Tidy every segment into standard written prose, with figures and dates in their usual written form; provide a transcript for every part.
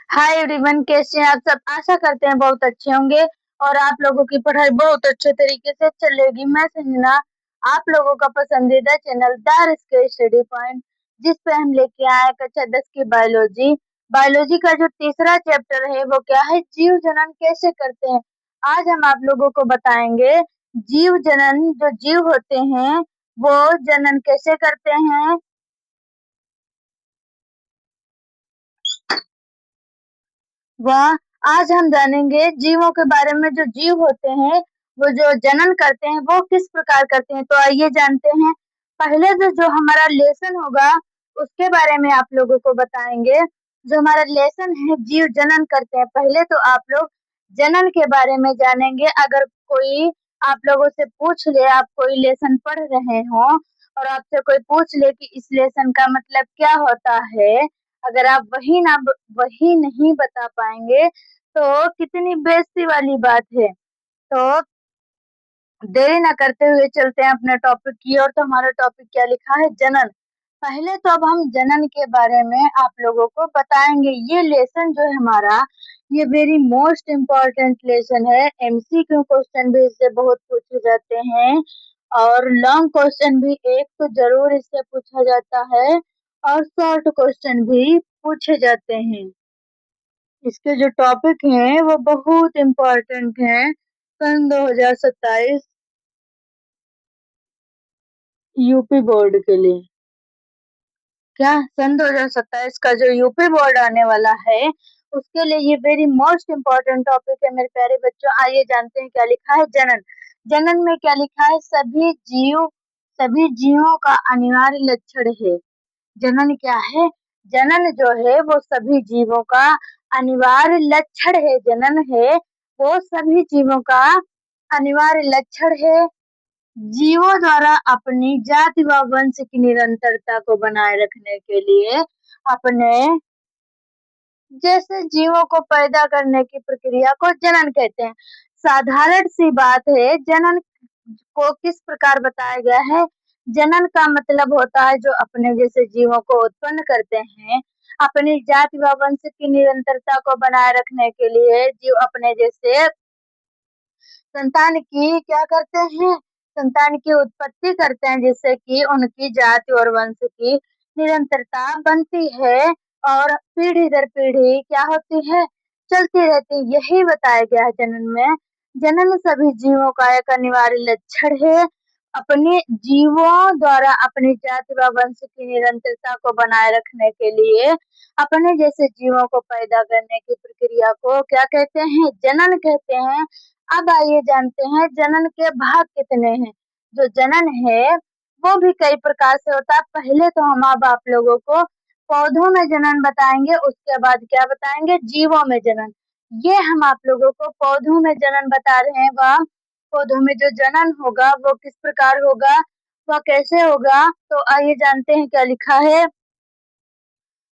Hi everyone, कैसे हैं आप सब। आशा करते हैं बहुत अच्छे होंगे और आप लोगों की पढ़ाई बहुत अच्छे तरीके से चलेगी। मैं संजना, आप लोगों का पसंदीदा channel the risk study point, जिस पे हम लेके आए कक्षा 10 की बायोलॉजी। बायोलॉजी का जो तीसरा चैप्टर है वो क्या है, जीव जनन कैसे करते हैं। आज हम आप लोगों को बताएंगे जीव जनन, जो जीव होते हैं वो जनन कैसे करते हैं। वह आज हम जानेंगे जीवों के बारे में। जो जीव होते हैं वो जो जनन करते हैं वो किस प्रकार करते हैं, तो आइए जानते हैं। पहले जो हमारा लेसन होगा उसके बारे में आप लोगों को बताएंगे। जो हमारा लेसन है जीव जनन करते हैं, पहले तो आप लोग जनन के बारे में जानेंगे। अगर कोई आप लोगों से पूछ ले, आप कोई लेसन पढ़ रहे हो और आपसे कोई पूछ ले कि इस लेसन का मतलब क्या होता है, अगर आप वही नहीं बता पाएंगे तो कितनी बेइज्जती वाली बात है। तो देरी ना करते हुए चलते हैं अपने टॉपिक की ओर। तो हमारा टॉपिक क्या लिखा है, जनन। पहले तो अब हम जनन के बारे में आप लोगों को बताएंगे। ये लेसन जो है हमारा, ये वेरी मोस्ट इम्पोर्टेंट लेसन है। एमसीक्यू क्वेश्चन भी इससे बहुत पूछे जाते हैं और लॉन्ग क्वेश्चन भी एक तो जरूर इससे पूछा जाता है और शॉर्ट क्वेश्चन भी पूछे जाते हैं। इसके जो टॉपिक हैं वो बहुत इम्पोर्टेंट हैं सन 2027 यूपी बोर्ड के लिए। क्या सन 2027 का जो यूपी बोर्ड आने वाला है उसके लिए ये वेरी मोस्ट इम्पोर्टेंट टॉपिक है मेरे प्यारे बच्चों। आइए जानते हैं क्या लिखा है। जनन। जनन में क्या लिखा है, सभी जीवों का अनिवार्य लक्षण है। जनन क्या है, जनन जो है वो सभी जीवों का अनिवार्य लक्षण है। जनन है वो सभी जीवों का अनिवार्य लक्षण है। जीवों द्वारा अपनी जाति व वंश की निरंतरता को बनाए रखने के लिए अपने जैसे जीवों को पैदा करने की प्रक्रिया को जनन कहते हैं। साधारण सी बात है, जनन को किस प्रकार बताया गया है। जनन का मतलब होता है जो अपने जैसे जीवों को उत्पन्न करते हैं। अपनी जाति व वंश की निरंतरता को बनाए रखने के लिए जीव अपने जैसे संतान की क्या करते हैं, संतान की उत्पत्ति करते हैं, जिससे कि उनकी जाति और वंश की निरंतरता बनती है और पीढ़ी दर पीढ़ी क्या होती है, चलती रहती है। यही बताया गया है जनन में। जनन सभी जीवों का एक अनिवार्य लक्षण है। अपने जीवों द्वारा अपनी जाति व वंश की निरंतरता को बनाए रखने के लिए अपने जैसे जीवों को पैदा करने की प्रक्रिया को क्या कहते हैं, जनन कहते हैं। अब आइए जानते हैं जनन के भाग कितने हैं। जो जनन है वो भी कई प्रकार से होता है। पहले तो हम अब आप लोगों को पौधों में जनन बताएंगे, उसके बाद क्या बताएंगे, जीवों में जनन। ये हम आप लोगों को पौधों में जनन बता रहे हैं। वह पौधों में जो जनन होगा वो किस प्रकार होगा, वह कैसे होगा, तो आइए जानते हैं क्या लिखा है।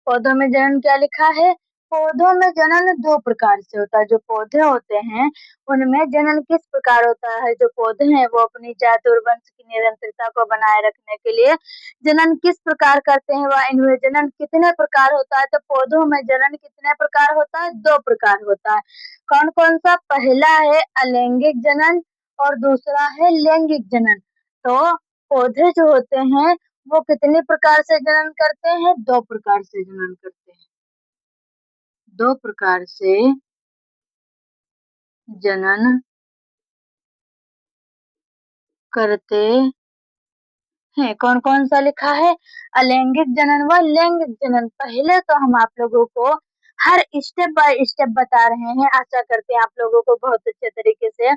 पौधों में जनन क्या लिखा है, पौधों में जनन दो प्रकार से होता है। जो पौधे होते हैं उनमें जनन किस प्रकार होता है, जो पौधे हैं वो अपनी जाति और वंश की निरंतरता को बनाए रखने के लिए जनन किस प्रकार करते हैं। वह इनमें जनन कितने प्रकार होता है, तो पौधों में जनन कितने प्रकार होता है, दो प्रकार होता है। कौन कौन सा, पहला है अलैंगिक जनन और दूसरा है लैंगिक जनन। तो पौधे जो होते हैं वो कितने प्रकार से जनन करते हैं, दो प्रकार से जनन करते हैं। दो प्रकार से जनन करते हैं। कौन कौन सा लिखा है, अलैंगिक जनन व लैंगिक जनन। पहले तो हम आप लोगों को हर स्टेप बाय स्टेप बता रहे हैं। आशा करते हैं आप लोगों को बहुत अच्छे तरीके से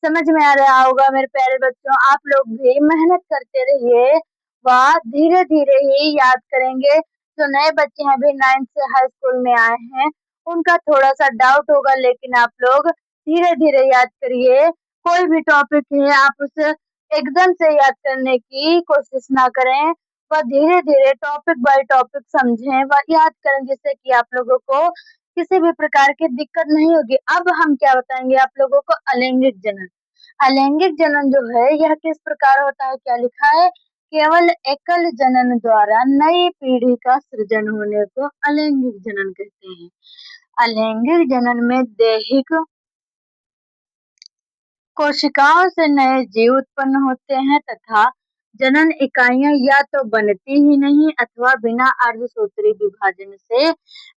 समझ में आ रहा होगा। मेरे प्यारे बच्चों, आप लोग भी मेहनत करते रहिए व धीरे धीरे ही याद करेंगे। जो नए बच्चे हैं, अभी 9th से हाई स्कूल में आए हैं, उनका थोड़ा सा डाउट होगा, लेकिन आप लोग धीरे धीरे याद करिए। कोई भी टॉपिक है आप उसे एकदम से याद करने की कोशिश ना करें, वह धीरे धीरे टॉपिक बाय टॉपिक समझें व याद करें, जिससे कि आप लोगों को किसी भी प्रकार की दिक्कत नहीं होगी। अब हम क्या बताएंगे आप लोगों को, अलैंगिक जनन। अलैंगिक जनन जो है यह किस प्रकार होता है, क्या लिखा है, केवल एकल जनन द्वारा नई पीढ़ी का सृजन होने को अलैंगिक जनन कहते हैं। अलैंगिक जनन में दैहिक कोशिकाओं से नए जीव उत्पन्न होते हैं तथा जनन इकाइयां या तो बनती ही नहीं अथवा बिना अर्धसूत्री विभाजन से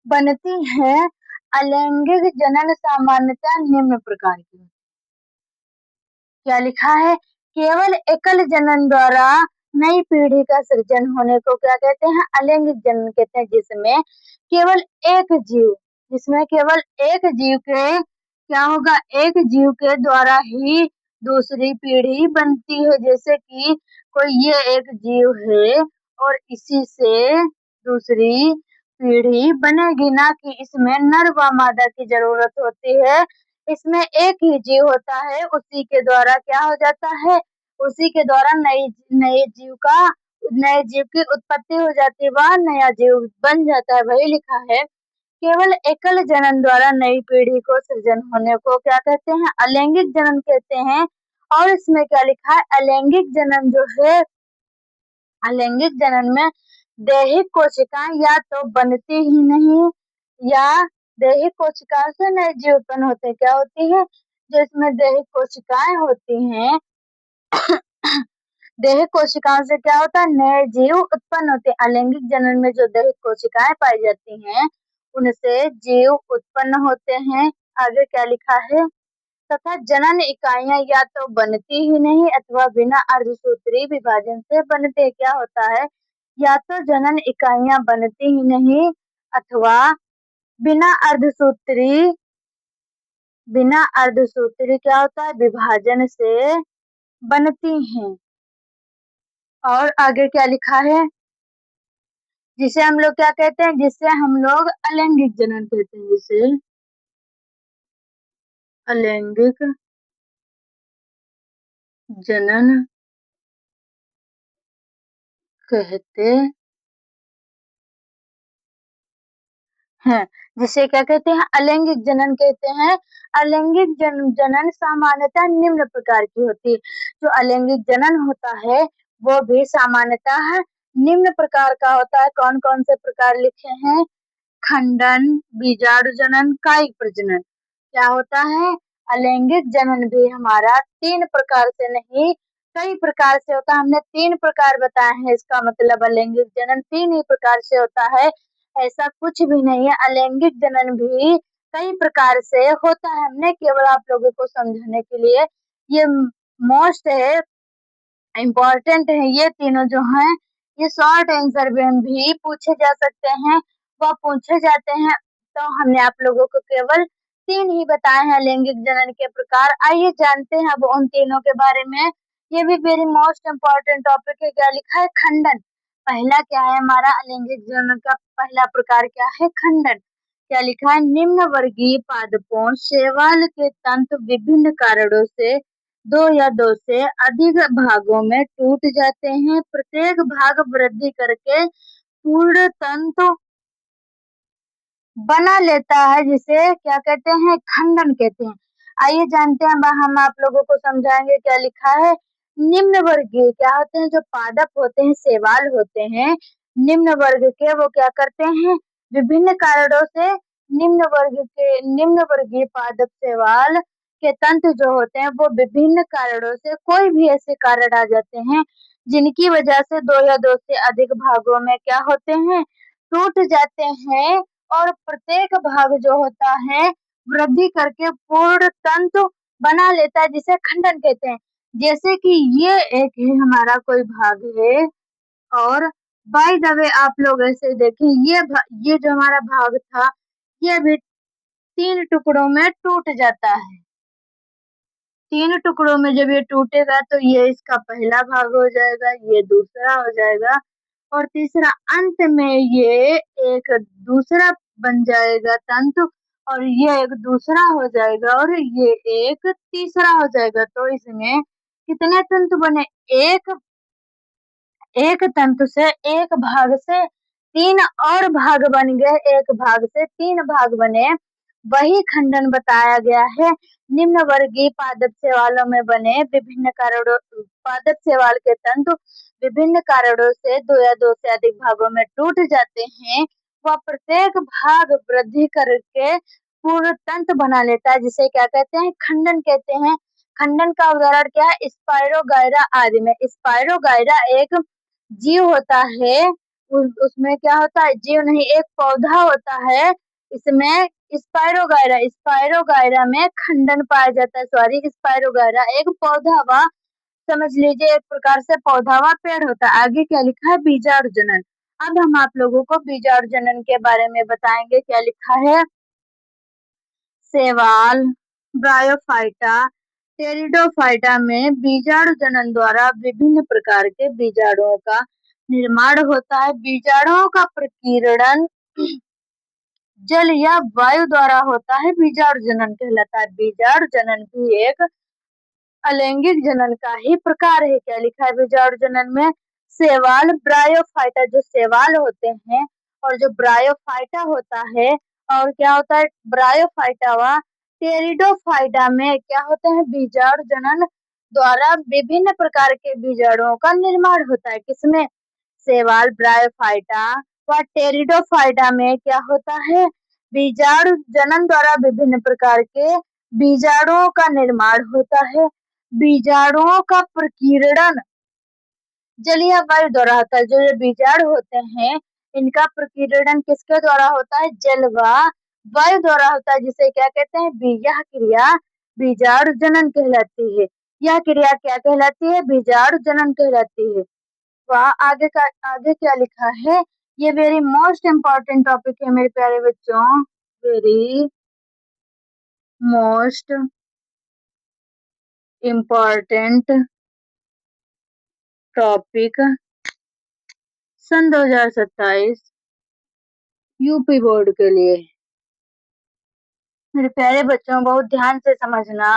बनती हैं। अलैंगिक जनन सामान्यतः निम्न प्रकार की होती है। क्या लिखा है? केवल एकल जनन द्वारा नई पीढ़ी का सृजन होने को क्या कहते हैं? अलैंगिक जनन कहते हैं, जिसमें केवल एक जीव के क्या होगा? एक जीव के द्वारा ही दूसरी पीढ़ी बनती है। जैसे कि कोई ये एक जीव है और इसी से दूसरी पीढ़ी बनेगी, ना कि इसमें नर व मादा की जरूरत होती है। इसमें एक ही जीव होता है, उसी के द्वारा क्या हो जाता है? उसी के द्वारा नए जीव की उत्पत्ति हो जाती है, वह नया जीव बन जाता है। वही लिखा है, केवल एकल जनन द्वारा नई पीढ़ी को सृजन होने को क्या कहते हैं? अलैंगिक जनन कहते हैं। और इसमें क्या लिखा है? अलैंगिक जनन जो है, अलैंगिक जनन में दैहिक कोशिकाएं या तो बनती ही नहीं या दैहिक कोशिकाओं से नए जीव उत्पन्न होते हैं। क्या होती है? जो इसमें दैहिक कोशिकाएं होती हैं, दैहिक कोशिकाओं से क्या होता है? नए जीव उत्पन्न होते हैं। अलैंगिक जनन में जो दैहिक कोशिकाएं पाई जाती हैं, उनसे जीव उत्पन्न होते हैं। आगे क्या लिखा है? तथा जनन इकाइयां या तो बनती ही नहीं अथवा बिना अर्धसूत्री विभाजन से बनते। क्या होता है? या तो जनन इकाइयां बनती ही नहीं अथवा बिना अर्धसूत्री क्या होता है? विभाजन से बनती हैं। और आगे क्या लिखा है? जिसे हम लोग क्या कहते हैं? जिसे हम लोग अलैंगिक जनन कहते हैं। जिसे अलैंगिक जनन कहते हैं। जिसे क्या कहते हैं? अलैंगिक जनन कहते हैं। अलैंगिक जनन सामान्यतः निम्न प्रकार की होती है। जो अलैंगिक जनन होता है वो भी सामान्यतः निम्न प्रकार का होता है। कौन कौन से प्रकार लिखे हैं? खंडन, बीजाणु जनन, कायिक प्रजनन। क्या होता है? अलैंगिक जनन भी हमारा 3 प्रकार से नहीं कई प्रकार से होता है। हमने 3 प्रकार बताए हैं, इसका मतलब अलैंगिक जनन 3 ही प्रकार से होता है, ऐसा कुछ भी नहीं है। अलैंगिक जनन भी कई प्रकार से होता है। हमने केवल आप लोगों को समझाने के लिए ये मोस्ट है, इम्पोर्टेंट है। ये तीनों जो हैं, ये शॉर्ट आंसर में भी पूछे जा सकते हैं, वह पूछे जाते हैं। तो हमने आप लोगों को केवल 3 ही बताए हैं लैंगिक जनन के प्रकार। आइए जानते हैं अब उन तीनों के बारे में। ये भी वेरी मोस्ट इम्पोर्टेंट टॉपिक है। क्या लिखा है? खंडन। पहला क्या है हमारा? अलैंगिक जनन का पहला प्रकार क्या है? खंडन। क्या लिखा है? निम्न वर्गीय पादपों शैवाल के तंतु विभिन्न कारणों से 2 या 2 से अधिक भागों में टूट जाते हैं। प्रत्येक भाग वृद्धि करके पूर्ण तंतु बना लेता है, जिसे क्या कहते हैं? खंडन कहते हैं। आइए जानते हैं, हम आप लोगों को समझाएंगे। क्या लिखा है? निम्न वर्गीय क्या होते हैं? जो पादप होते हैं, शैवाल होते हैं, निम्न वर्ग के, वो क्या करते हैं? विभिन्न कारणों से निम्न वर्गीय पादप शैवाल के तंतु जो होते हैं, वो विभिन्न कारणों से, कोई भी ऐसे कारण आ जाते हैं जिनकी वजह से 2 या 2 से अधिक भागों में क्या होते हैं? टूट जाते हैं। और प्रत्येक भाग जो होता है वृद्धि करके पूर्ण तंतु बना लेता है, जिसे खंडन कहते हैं। जैसे कि ये एक है हमारा कोई भाग है, और बाय द वे आप लोग ऐसे देखें, ये जो हमारा भाग था, ये भी 3 टुकड़ों में टूट जाता है। 3 टुकड़ों में जब ये टूटेगा तो ये इसका पहला भाग हो जाएगा, ये दूसरा हो जाएगा, और तीसरा अंत में ये एक दूसरा बन जाएगा तंतु, और ये एक दूसरा हो जाएगा, और ये एक तीसरा हो जाएगा। तो इसमें कितने तंतु बने? एक तंतु से, एक भाग से 3 और भाग बन गए, एक भाग से 3 भाग बने, वही खंडन बताया गया है। निम्न वर्गीय पादप शैवालों में बने विभिन्न कारणों पादप शैवाल के तंतु विभिन्न कारणों से 2 या 2 से अधिक भागों में टूट जाते हैं। वह प्रत्येक भाग वृद्धि करके पूर्ण तंत्र बना लेता है, जिसे क्या कहते हैं, खंडन कहते हैं। खंडन का उदाहरण क्या है, स्पाइरोगाइरा आदि में। स्पाइरोगाइरा एक जीव होता है, उसमें क्या होता है, जीव नहीं, एक पौधा होता है। इसमें स्पाइरोगाइरा स्पाइरोगाइरा में खंडन पाया जाता है। सॉरी, स्पाइरोगाइरा एक पौधा व समझ लीजिए एक प्रकार से पौधा व पेड़ होता है। आगे क्या लिखा है, बीजाणुजनन। अब हम आप लोगों को बीजाणुजनन के बारे में बताएंगे। क्या लिखा है, शैवाल, ब्रायोफाइटा, टेरिडोफाइटा में बीजाणुजनन द्वारा विभिन्न प्रकार के बीजाणुओं का निर्माण होता है। बीजाणुओं का प्रकीर्णन जल या वायु द्वारा होता है, बीजाणुजनन कहलाता है। बीजाणुजनन भी एक अलैंगिक जनन का ही प्रकार है। क्या लिखा है बीजाणुजनन में, शैवाल, ब्रायोफाइटा, जो शैवाल होते हैं और जो ब्रायोफाइटा होता है, और क्या होता है, ब्रायोफाइटा व टेरिडोफाइटा में क्या होता है, बीजाणुजनन द्वारा विभिन्न प्रकार के बीजाणुओं का निर्माण होता है। किसमें, शैवाल, ब्रायोफाइटा व टेरिडोफाइटा में क्या होता है, बीजाणुजनन द्वारा विभिन्न प्रकार के बीजाणुओं का निर्माण होता है। बीजाणुओं का प्रकीर्णन जल या वायु द्वारा होता है। जो ये बीजाणु होते हैं, इनका प्रकीर्णन किसके द्वारा होता है, जल व वायु द्वारा होता है, जिसे क्या कहते हैं, यह क्रिया बीजाणुजनन कहलाती है। यह क्रिया क्या कहलाती है, बीजाणुजनन कहलाती है। वह आगे क्या लिखा है, ये वेरी मोस्ट इम्पोर्टेंट टॉपिक है मेरे प्यारे बच्चों, वेरी मोस्ट इम्पोर्टेंट टॉपिक सन 2027 यूपी बोर्ड के लिए। मेरे प्यारे बच्चों, बहुत ध्यान से समझना।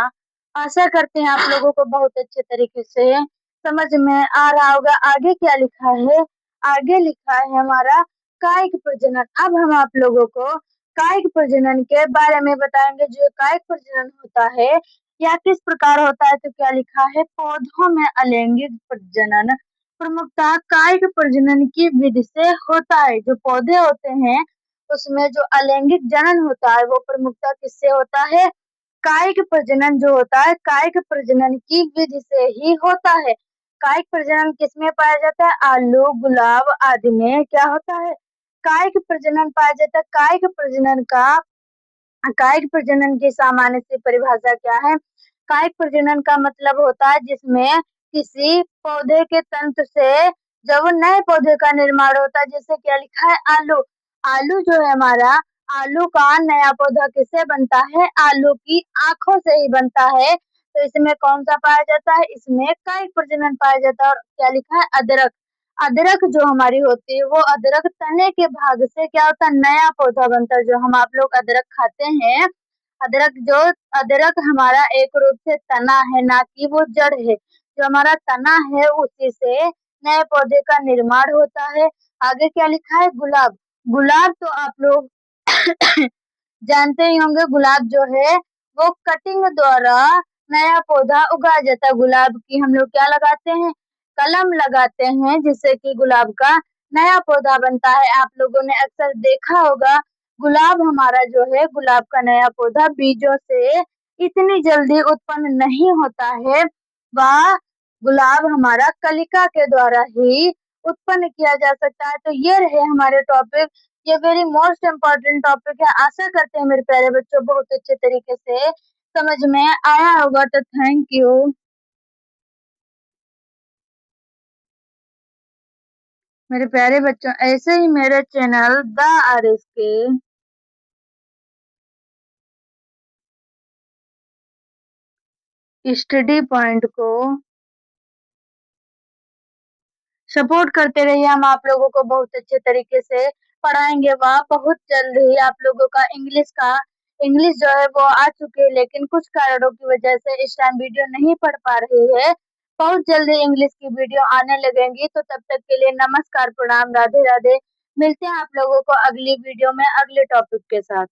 आशा करते हैं आप लोगों को बहुत अच्छे तरीके से समझ में आ रहा होगा। आगे क्या लिखा है, आगे लिखा है हमारा कायिक प्रजनन। अब हम आप लोगों को कायिक प्रजनन के बारे में बताएंगे। जो कायिक प्रजनन होता है यह किस प्रकार होता है, तो क्या लिखा है, पौधों में अलैंगिक प्रजनन प्रमुखतः कायिक प्रजनन की विधि से होता है। जो पौधे होते हैं उसमें जो अलैंगिक जनन होता है वो प्रमुखतः किससे होता है, कायिक प्रजनन जो होता है कायिक प्रजनन की विधि से ही होता है। कायिक प्रजनन किसमें पाया जाता है, आलू, गुलाब आदि में क्या होता है, कायिक प्रजनन पाया जाता है। कायिक प्रजनन की सामान्य सी परिभाषा क्या है, कायिक प्रजनन का मतलब होता है जिसमें किसी पौधे के तंत्र से जब नए पौधे का निर्माण होता है। जैसे क्या लिखा है, आलू, आलू जो है हमारा, आलू का नया पौधा किससे बनता है, आलू की आंखों से ही बनता है। तो इसमें कौन सा पाया जाता है, इसमें कायिक प्रजनन पाया जाता है। और क्या लिखा है, अदरक, अदरक जो हमारी होती है वो अदरक तने के भाग से क्या होता है, नया पौधा बनता है। जो हम आप लोग अदरक खाते हैं, अदरक हमारा एक रूप से तना है, ना कि वो जड़ है। जो हमारा तना है उसी से नए पौधे का निर्माण होता है। आगे क्या लिखा है, गुलाब, गुलाब तो आप लोग जानते ही होंगे। गुलाब जो है वो कटिंग द्वारा नया पौधा उगाया जाता है। गुलाब की हम लोग क्या लगाते हैं, कलम लगाते हैं, जिससे कि गुलाब का नया पौधा बनता है। आप लोगों ने अक्सर देखा होगा, गुलाब हमारा जो है, गुलाब का नया पौधा बीजों से इतनी जल्दी उत्पन्न नहीं होता है। वह गुलाब हमारा कलिका के द्वारा ही उत्पन्न किया जा सकता है। तो ये रहे हमारे टॉपिक, ये वेरी मोस्ट इम्पोर्टेंट टॉपिक है। आशा करते हैं मेरे प्यारे बच्चों बहुत अच्छे तरीके से समझ में आया होगा। तो थैंक यू। मेरे प्यारे बच्चों, ऐसे ही मेरे चैनल द आरएस के स्टडी पॉइंट को सपोर्ट करते रहिए। हम आप लोगों को बहुत अच्छे तरीके से पढ़ाएंगे। वह बहुत जल्द ही आप लोगों का इंग्लिश जो है वो आ चुके हैं, लेकिन कुछ कारणों की वजह से इस टाइम वीडियो नहीं पढ़ पा रही है। बहुत जल्दी इंग्लिश की वीडियो आने लगेंगी। तो तब तक के लिए नमस्कार, प्रणाम, राधे राधे। मिलते हैं आप लोगों को अगली वीडियो में अगले टॉपिक के साथ।